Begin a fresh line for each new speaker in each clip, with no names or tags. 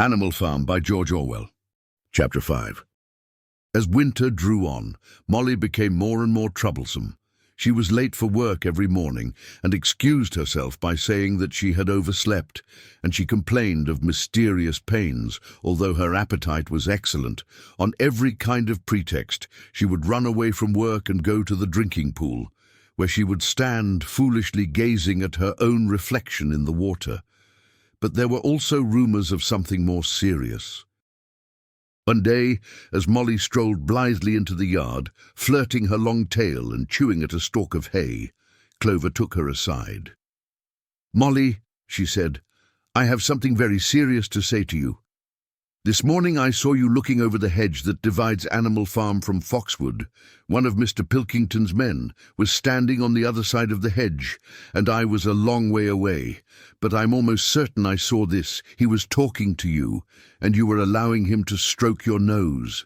Animal Farm by George Orwell. Chapter 5. As winter drew on, Molly became more and more troublesome. She was late for work every morning and excused herself by saying that she had overslept, and she complained of mysterious pains, although her appetite was excellent. On every kind of pretext, she would run away from work and go to the drinking pool, where she would stand foolishly gazing at her own reflection in the water. But there were also rumors of something more serious. One day, as Molly strolled blithely into the yard, flirting her long tail and chewing at a stalk of hay, Clover took her aside. "Molly," she said, "I have something very serious to say to you. This morning I saw you looking over the hedge that divides Animal Farm from Foxwood. One of Mr. Pilkington's men was standing on the other side of the hedge, and I was a long way away. But I'm almost certain I saw this. He was talking to you, and you were allowing him to stroke your nose."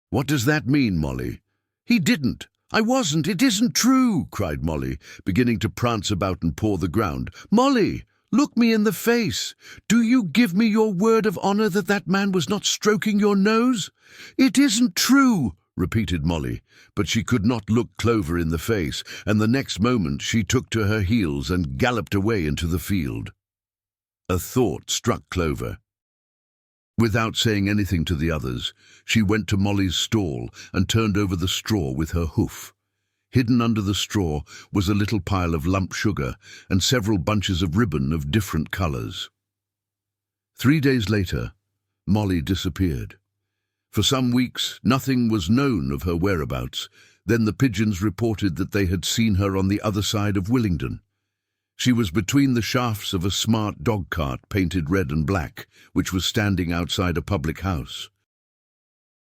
"What does that mean, Molly?" "He didn't. I wasn't. It isn't true," cried Molly, beginning to prance about and paw the ground. "Molly! Look me in the face. Do you give me your word of honor that that man was not stroking your nose?" "It isn't true," repeated Molly, but she could not look Clover in the face, and the next moment she took to her heels and galloped away into the field. A thought struck Clover. Without saying anything to the others, she went to Molly's stall and turned over the straw with her hoof. Hidden under the straw was a little pile of lump sugar and several bunches of ribbon of different colors. 3 days later, Molly disappeared. For some weeks, nothing was known of her whereabouts. Then the pigeons reported that they had seen her on the other side of Willingdon. She was between the shafts of a smart dog-cart painted red and black, which was standing outside a public house.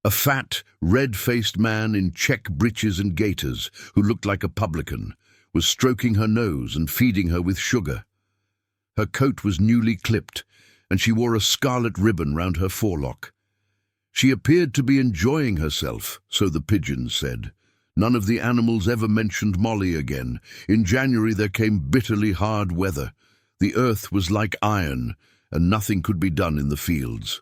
A fat, red-faced man in check breeches and gaiters, who looked like a publican, was stroking her nose and feeding her with sugar. Her coat was newly clipped, and she wore a scarlet ribbon round her forelock. She appeared to be enjoying herself, so the pigeons said. None of the animals ever mentioned Molly again. In January there came bitterly hard weather. The earth was like iron, and nothing could be done in the fields.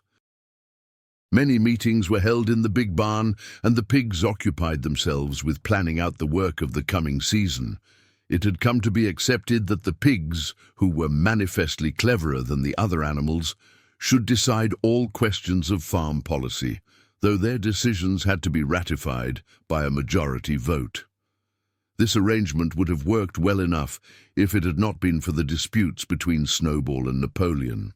Many meetings were held in the big barn, and the pigs occupied themselves with planning out the work of the coming season. It had come to be accepted that the pigs, who were manifestly cleverer than the other animals, should decide all questions of farm policy, though their decisions had to be ratified by a majority vote. This arrangement would have worked well enough if it had not been for the disputes between Snowball and Napoleon.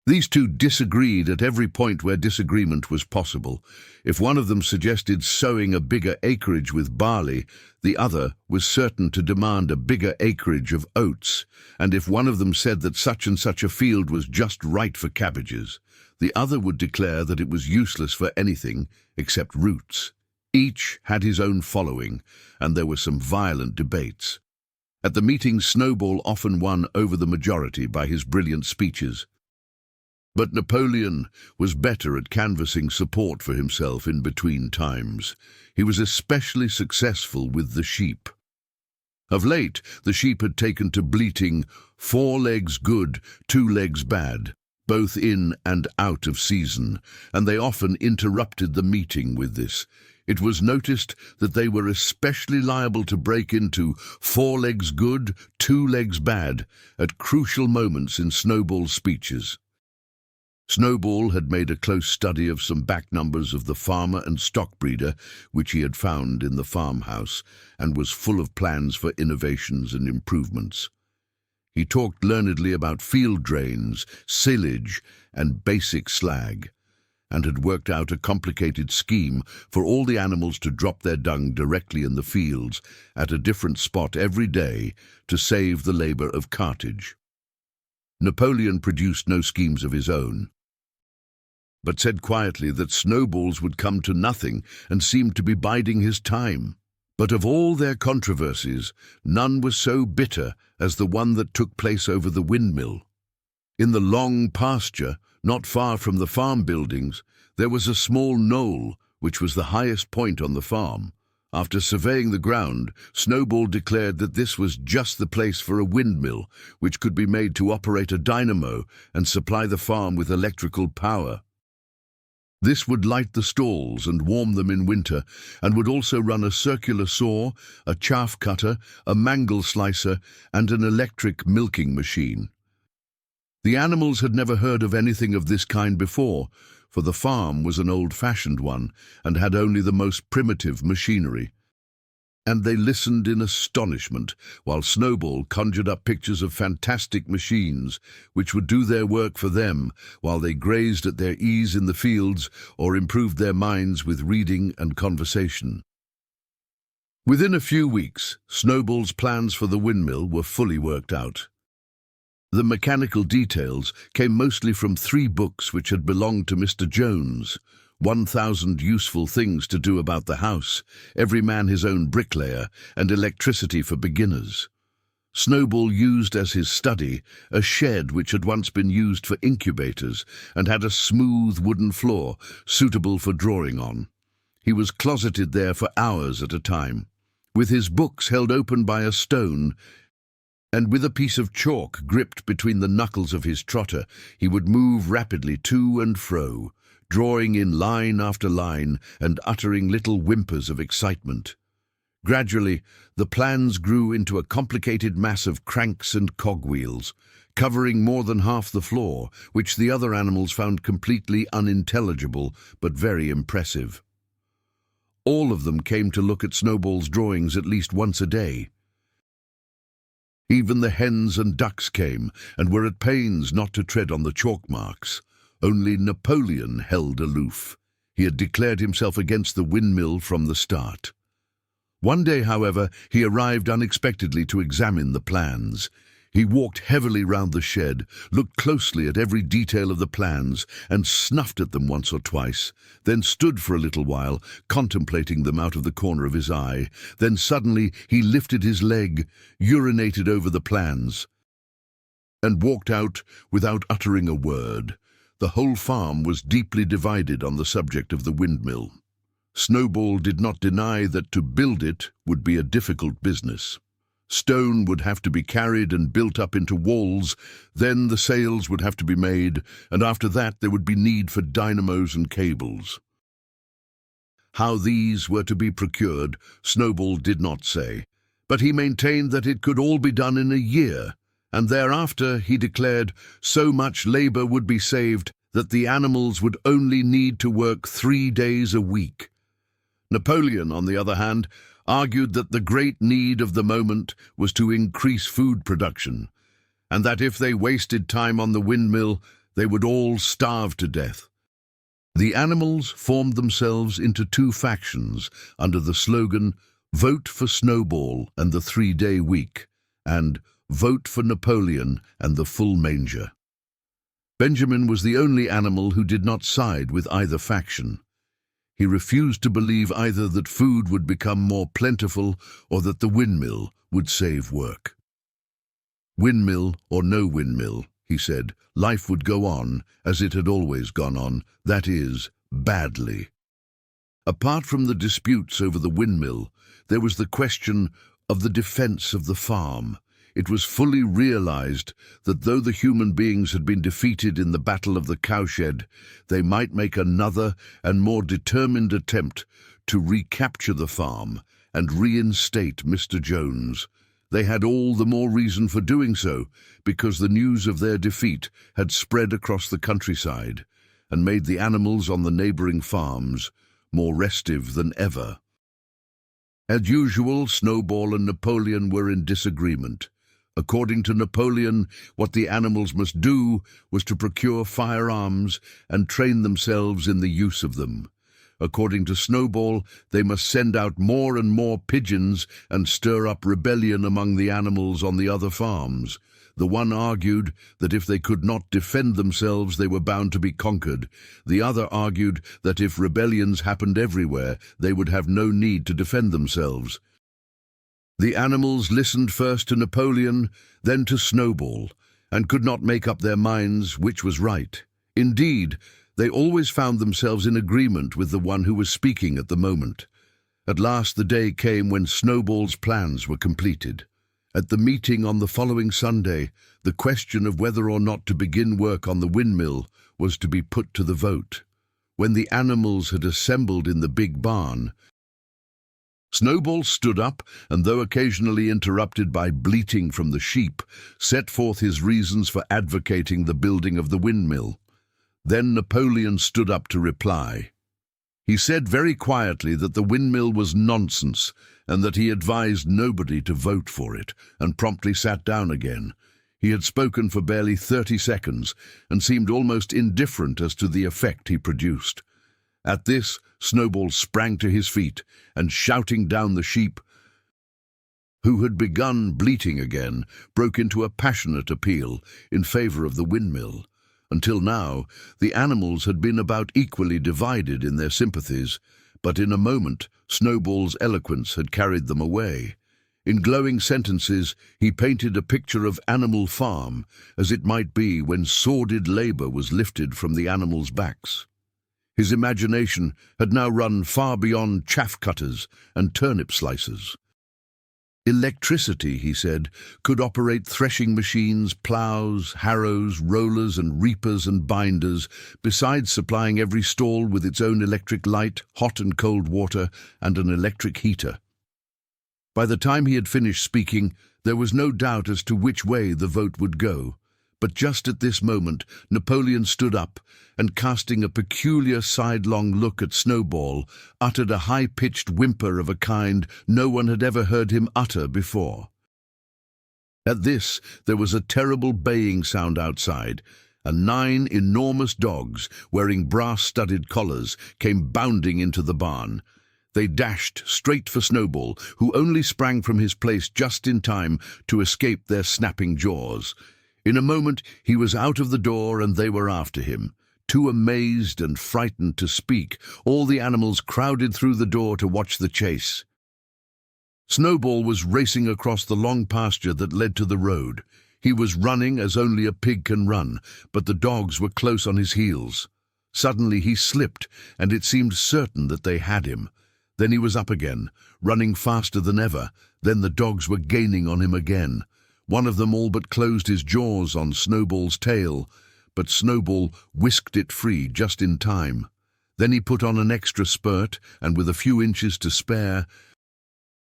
These two disagreed at every point where disagreement was possible. If one of them suggested sowing a bigger acreage with barley, the other was certain to demand a bigger acreage of oats, and if one of them said that such and such a field was just right for cabbages, the other would declare that it was useless for anything except roots. Each had his own following, and there were some violent debates. At the meetings, Snowball often won over the majority by his brilliant speeches. But Napoleon was better at canvassing support for himself in between times. He was especially successful with the sheep. Of late, the sheep had taken to bleating, 4 legs good, 2 legs bad, both in and out of season, and they often interrupted the meeting with this. It was noticed that they were especially liable to break into 4 legs good, 2 legs bad at crucial moments in Snowball's speeches. Snowball had made a close study of some back numbers of the farmer and stockbreeder which he had found in the farmhouse, and was full of plans for innovations and improvements. He talked learnedly about field drains, silage, and basic slag, and had worked out a complicated scheme for all the animals to drop their dung directly in the fields at a different spot every day to save the labor of cartage. Napoleon produced no schemes of his own, but said quietly that Snowball's would come to nothing and seemed to be biding his time. But of all their controversies, none was so bitter as the one that took place over the windmill. In the long pasture, not far from the farm buildings, there was a small knoll, which was the highest point on the farm. After surveying the ground, Snowball declared that this was just the place for a windmill, which could be made to operate a dynamo and supply the farm with electrical power. This would light the stalls and warm them in winter, and would also run a circular saw, a chaff cutter, a mangle slicer, and an electric milking machine. The animals had never heard of anything of this kind before, for the farm was an old-fashioned one and had only the most primitive machinery. And they listened in astonishment while Snowball conjured up pictures of fantastic machines which would do their work for them while they grazed at their ease in the fields or improved their minds with reading and conversation. Within a few weeks, Snowball's plans for the windmill were fully worked out. The mechanical details came mostly from 3 books which had belonged to Mr. Jones: 1,000 Useful Things to Do About the House, Every Man His Own Bricklayer, and Electricity for Beginners. Snowball used as his study a shed which had once been used for incubators and had a smooth wooden floor suitable for drawing on. He was closeted there for hours at a time, with his books held open by a stone, and with a piece of chalk gripped between the knuckles of his trotter, he would move rapidly to and fro, drawing in line after line and uttering little whimpers of excitement. Gradually, the plans grew into a complicated mass of cranks and cogwheels, covering more than half the floor, which the other animals found completely unintelligible but very impressive. All of them came to look at Snowball's drawings at least once a day. Even the hens and ducks came, and were at pains not to tread on the chalk marks. Only Napoleon held aloof. He had declared himself against the windmill from the start. One day, however, he arrived unexpectedly to examine the plans. He walked heavily round the shed, looked closely at every detail of the plans, and snuffed at them once or twice, then stood for a little while, contemplating them out of the corner of his eye. Then suddenly he lifted his leg, urinated over the plans, and walked out without uttering a word. The whole farm was deeply divided on the subject of the windmill. Snowball did not deny that to build it would be a difficult business. Stone would have to be carried and built up into walls, then the sails would have to be made, and after that there would be need for dynamos and cables. How these were to be procured, Snowball did not say, but he maintained that it could all be done in a year, and thereafter, he declared, so much labor would be saved that the animals would only need to work 3 days a week. Napoleon, on the other hand, argued that the great need of the moment was to increase food production, and that if they wasted time on the windmill, they would all starve to death. The animals formed themselves into 2 factions under the slogan, "Vote for Snowball and the 3-day week," and "Vote for Napoleon and the full manger." Benjamin was the only animal who did not side with either faction. He refused to believe either that food would become more plentiful or that the windmill would save work. Windmill or no windmill, he said, life would go on as it had always gone on, that is, badly. Apart from the disputes over the windmill, there was the question of the defense of the farm. It was fully realized that though the human beings had been defeated in the Battle of the Cowshed, they might make another and more determined attempt to recapture the farm and reinstate Mr. Jones. They had all the more reason for doing so, because the news of their defeat had spread across the countryside and made the animals on the neighboring farms more restive than ever. As usual, Snowball and Napoleon were in disagreement. According to Napoleon, what the animals must do was to procure firearms and train themselves in the use of them. According to Snowball, they must send out more and more pigeons and stir up rebellion among the animals on the other farms. The one argued that if they could not defend themselves, they were bound to be conquered. The other argued that if rebellions happened everywhere, they would have no need to defend themselves. The animals listened first to Napoleon, then to Snowball, and could not make up their minds which was right. Indeed, they always found themselves in agreement with the one who was speaking at the moment. At last the day came when Snowball's plans were completed. At the meeting on the following Sunday, the question of whether or not to begin work on the windmill was to be put to the vote. When the animals had assembled in the big barn, Snowball stood up and, though occasionally interrupted by bleating from the sheep, set forth his reasons for advocating the building of the windmill. Then Napoleon stood up to reply. He said very quietly that the windmill was nonsense and that he advised nobody to vote for it, and promptly sat down again. He had spoken for barely 30 seconds and seemed almost indifferent as to the effect he produced. At this, Snowball sprang to his feet and, shouting down the sheep, who had begun bleating again, broke into a passionate appeal in favor of the windmill. Until now, the animals had been about equally divided in their sympathies, but in a moment Snowball's eloquence had carried them away. In glowing sentences, he painted a picture of Animal Farm, as it might be when sordid labor was lifted from the animals' backs. His imagination had now run far beyond chaff cutters and turnip slicers. Electricity, he said, could operate threshing machines, ploughs, harrows, rollers and reapers and binders, besides supplying every stall with its own electric light, hot and cold water, and an electric heater. By the time he had finished speaking, there was no doubt as to which way the vote would go. But just at this moment, Napoleon stood up and, casting a peculiar sidelong look at Snowball, uttered a high-pitched whimper of a kind no one had ever heard him utter before. At this, there was a terrible baying sound outside, and 9 enormous dogs, wearing brass-studded collars, came bounding into the barn. They dashed straight for Snowball, who only sprang from his place just in time to escape their snapping jaws. In a moment he was out of the door and they were after him. Too amazed and frightened to speak, all the animals crowded through the door to watch the chase. Snowball was racing across the long pasture that led to the road. He was running as only a pig can run, but the dogs were close on his heels. Suddenly he slipped, and it seemed certain that they had him. Then he was up again, running faster than ever. Then the dogs were gaining on him again. One of them all but closed his jaws on Snowball's tail, but Snowball whisked it free just in time. Then he put on an extra spurt, and with a few inches to spare,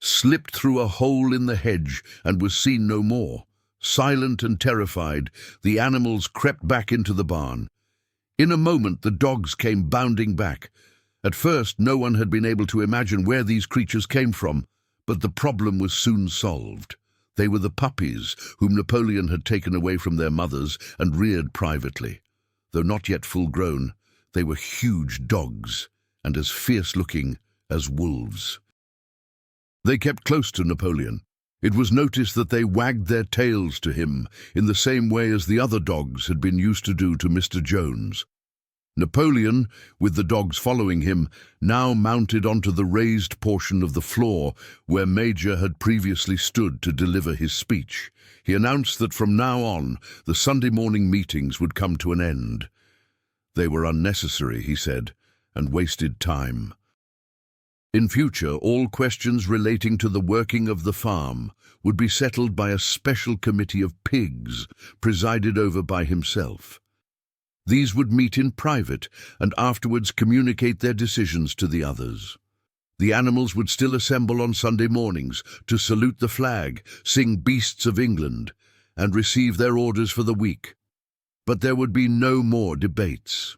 slipped through a hole in the hedge and was seen no more. Silent and terrified, the animals crept back into the barn. In a moment the dogs came bounding back. At first no one had been able to imagine where these creatures came from, but the problem was soon solved. They were the puppies whom Napoleon had taken away from their mothers and reared privately. Though not yet full-grown, they were huge dogs and as fierce-looking as wolves. They kept close to Napoleon. It was noticed that they wagged their tails to him in the same way as the other dogs had been used to do to Mr. Jones. Napoleon, with the dogs following him, now mounted onto the raised portion of the floor where Major had previously stood to deliver his speech. He announced that from now on the Sunday morning meetings would come to an end. They were unnecessary, he said, and wasted time. In future, all questions relating to the working of the farm would be settled by a special committee of pigs presided over by himself. These would meet in private and afterwards communicate their decisions to the others. The animals would still assemble on Sunday mornings to salute the flag, sing Beasts of England, and receive their orders for the week. But there would be no more debates.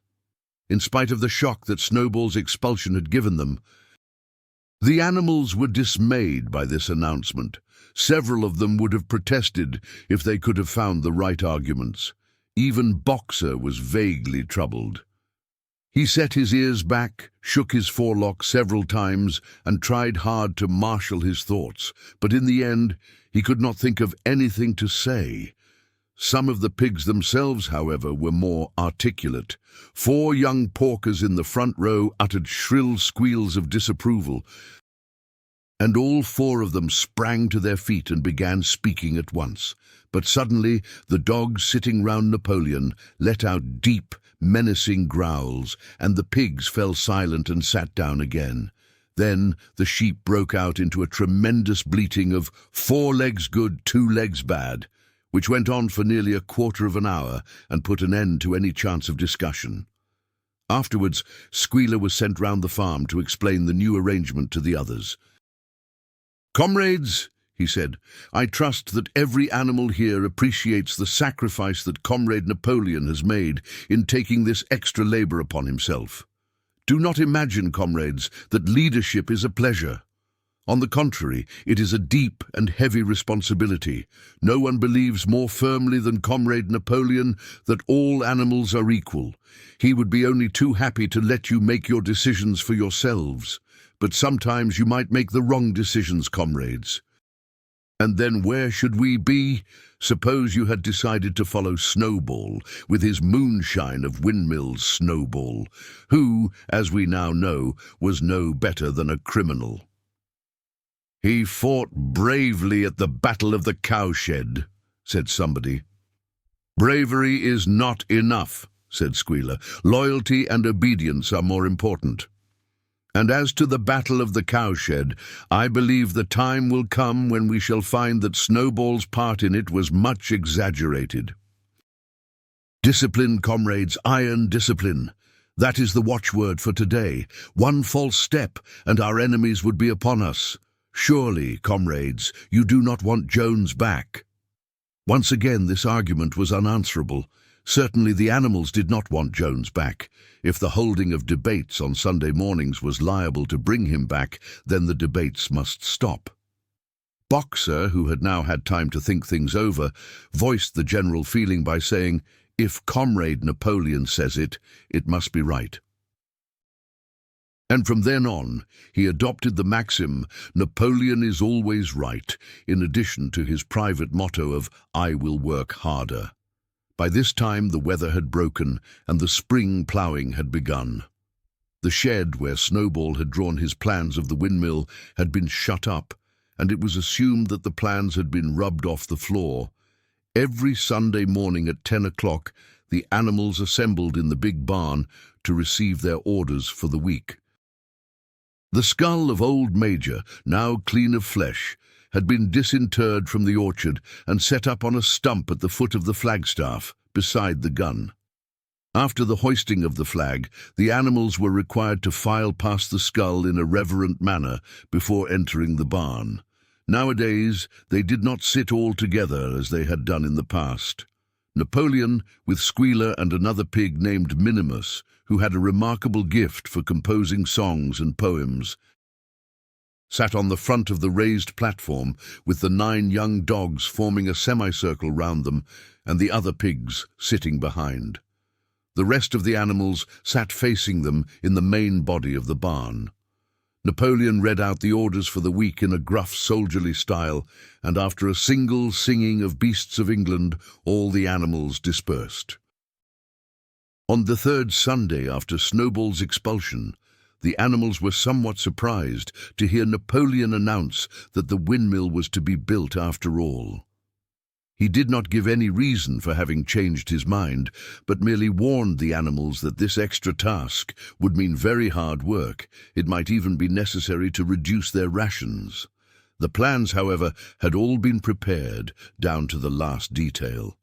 In spite of the shock that Snowball's expulsion had given them, the animals were dismayed by this announcement. Several of them would have protested if they could have found the right arguments. Even Boxer was vaguely troubled. He set his ears back, shook his forelock several times, and tried hard to marshal his thoughts, but in the end he could not think of anything to say. Some of the pigs themselves, however, were more articulate. 4 young porkers in the front row uttered shrill squeals of disapproval, and all 4 of them sprang to their feet and began speaking at once. But suddenly the dogs sitting round Napoleon let out deep, menacing growls, and the pigs fell silent and sat down again. Then the sheep broke out into a tremendous bleating of 4 legs good, 2 legs bad, which went on for nearly a quarter of an hour and put an end to any chance of discussion. Afterwards, Squealer was sent round the farm to explain the new arrangement to the others. "Comrades," he said, "I trust that every animal here appreciates the sacrifice that Comrade Napoleon has made in taking this extra labor upon himself. Do not imagine, comrades, that leadership is a pleasure. On the contrary, it is a deep and heavy responsibility. No one believes more firmly than Comrade Napoleon that all animals are equal. He would be only too happy to let you make your decisions for yourselves. But sometimes you might make the wrong decisions, comrades. And then where should we be? Suppose you had decided to follow Snowball, with his moonshine of windmills, Snowball, who, as we now know, was no better than a criminal. "He fought bravely at the Battle of the Cowshed," said somebody. "Bravery is not enough," said Squealer. "Loyalty and obedience are more important. And as to the Battle of the Cowshed, I believe the time will come when we shall find that Snowball's part in it was much exaggerated. Discipline, comrades, iron discipline. That is the watchword for today. One false step, and our enemies would be upon us. Surely, comrades, you do not want Jones back." Once again, this argument was unanswerable. Certainly the animals did not want Jones back. If the holding of debates on Sunday mornings was liable to bring him back, then the debates must stop. Boxer, who had now had time to think things over, voiced the general feeling by saying, "If Comrade Napoleon says it, it must be right." And from then on, he adopted the maxim, "Napoleon is always right," in addition to his private motto of, "I will work harder." By this time the weather had broken and the spring ploughing had begun. The shed where Snowball had drawn his plans of the windmill had been shut up, and it was assumed that the plans had been rubbed off the floor. Every Sunday morning at 10 o'clock, the animals assembled in the big barn to receive their orders for the week. The skull of old Major, now clean of flesh, had been disinterred from the orchard and set up on a stump at the foot of the flagstaff, beside the gun. After the hoisting of the flag, the animals were required to file past the skull in a reverent manner before entering the barn. Nowadays, they did not sit all together as they had done in the past. Napoleon, with Squealer and another pig named Minimus, who had a remarkable gift for composing songs and poems, sat on the front of the raised platform with the 9 young dogs forming a semicircle round them and the other pigs sitting behind. The rest of the animals sat facing them in the main body of the barn. Napoleon read out the orders for the week in a gruff soldierly style, and after a single singing of Beasts of England, all the animals dispersed. On the 3rd Sunday after Snowball's expulsion, the animals were somewhat surprised to hear Napoleon announce that the windmill was to be built after all. He did not give any reason for having changed his mind, but merely warned the animals that this extra task would mean very hard work. It might even be necessary to reduce their rations. The plans, however, had all been prepared, down to the last detail.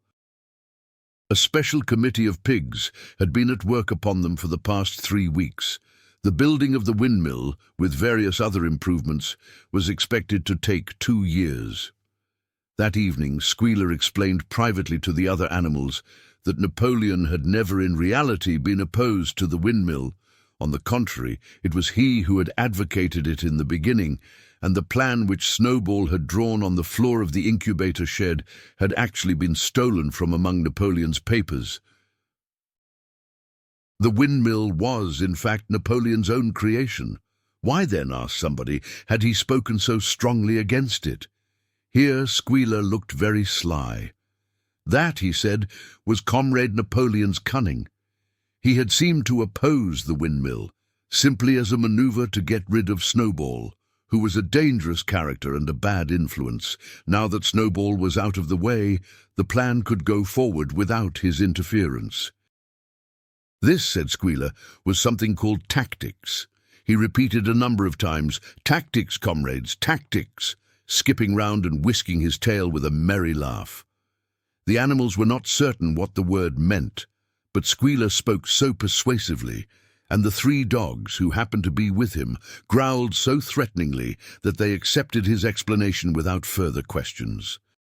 A special committee of pigs had been at work upon them for the past 3 weeks. The building of the windmill, with various other improvements, was expected to take 2 years. That evening, Squealer explained privately to the other animals that Napoleon had never in reality been opposed to the windmill. On the contrary, it was he who had advocated it in the beginning, and the plan which Snowball had drawn on the floor of the incubator shed had actually been stolen from among Napoleon's papers. The windmill was, in fact, Napoleon's own creation. Why then, asked somebody, had he spoken so strongly against it? Here Squealer looked very sly. That, he said, was Comrade Napoleon's cunning. He had seemed to oppose the windmill, simply as a maneuver to get rid of Snowball, who was a dangerous character and a bad influence. Now that Snowball was out of the way, the plan could go forward without his interference. This, said Squealer, was something called tactics. He repeated a number of times, "Tactics, comrades, tactics," skipping round and whisking his tail with a merry laugh. The animals were not certain what the word meant, but Squealer spoke so persuasively, and the 3 dogs, who happened to be with him, growled so threateningly that they accepted his explanation without further questions.